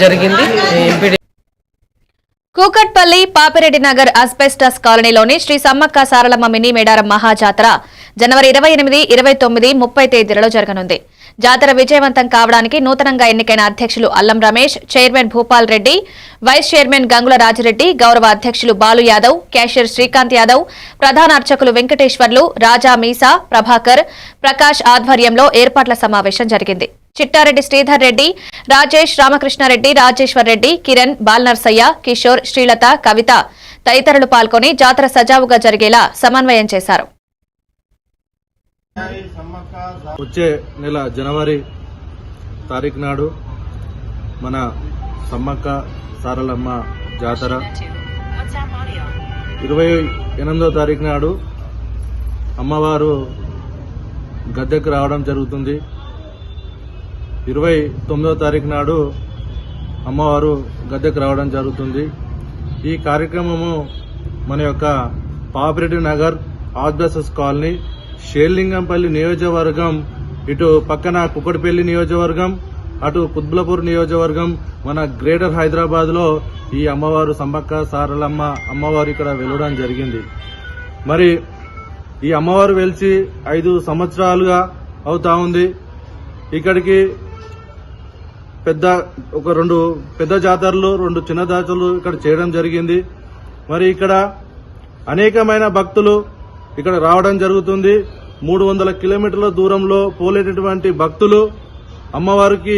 జరిగింది. కూకట్పల్లి పాపిరెడ్డి నగర్ అస్బెస్టాస్ కాలనీలోని శ్రీ సమ్మక్క సారలమ్మ మినీ మేడారం మహాజాతర జనవరి 28, 29, 30 తేదీలలో జరగనుంది. జాతర విజయవంతం కావడానికి నూతనంగా ఎన్నికైన అధ్యక్షులు Allam Ramesh, chairman Bhupal Reddy, vice chairman Gangula Rajireddy, గౌరవ అధ్యక్షులు బాలు యాదవ్, క్యాషియర్ శ్రీకాంత్ యాదవ్, ప్రధాన అర్చకులు వెంకటేశ్వర్లు, రాజా మీసా, ప్రభాకర్, ప్రకాష్ ఆధ్వర్యంలో ఏర్పాట్ల సమావేశం జరిగింది. చిట్టారెడ్డి శ్రీధర్ రెడ్డి, రాజేష్, రామకృష్ణారెడ్డి, రాజేశ్వర్ రెడ్డి, కిరణ్, బాల్నర్సయ్య, కిషోర్, శ్రీలత, కవిత తదితరులు పాల్గొని జాతర సజావుగా జరిగేలా సమన్వయం చేశారు. వచ్చే నెల జనవరి తారీఖు నాడు మన సమ్మక్క సారలమ్మ జాతర, 28వ తారీఖు నాడు అమ్మవారు గద్దెకు రావడం జరుగుతుంది. 29వ తారీఖు నాడు అమ్మవారు గద్దెకు రావడం జరుగుతుంది. ఈ కార్యక్రమము మన యొక్క పాపిరెడ్డి నగర్ ఆస్బెస్టాస్ కాలనీ, షేర్లింగంపల్లి నియోజకవర్గం, ఇటు పక్కన కుక్కడపల్లి నియోజకవర్గం, అటు కుత్బులాపూర్ నియోజకవర్గం, మన గ్రేటర్ హైదరాబాద్ లో ఈ అమ్మవారు సమ్మక్క సారలమ్మ అమ్మవారు ఇక్కడ వెలవడం జరిగింది. మరి ఈ అమ్మవారు వెలిసి 5 సంవత్సరాలుగా అవుతా ఉంది. ఇక్కడికి ఒక 2 పెద్ద జాతరలు, 2 చిన్న జాతరలు ఇక్కడ చేయడం జరిగింది. మరి ఇక్కడ అనేకమైన భక్తులు ఇక్కడ రావడం జరుగుతుంది. 300 కిలోమీటర్ల దూరంలో పోలేటటువంటి భక్తులు అమ్మవారికి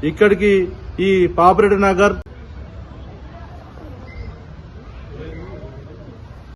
ఇక్కడికి ఈ పాపిరెడ్డి నగర్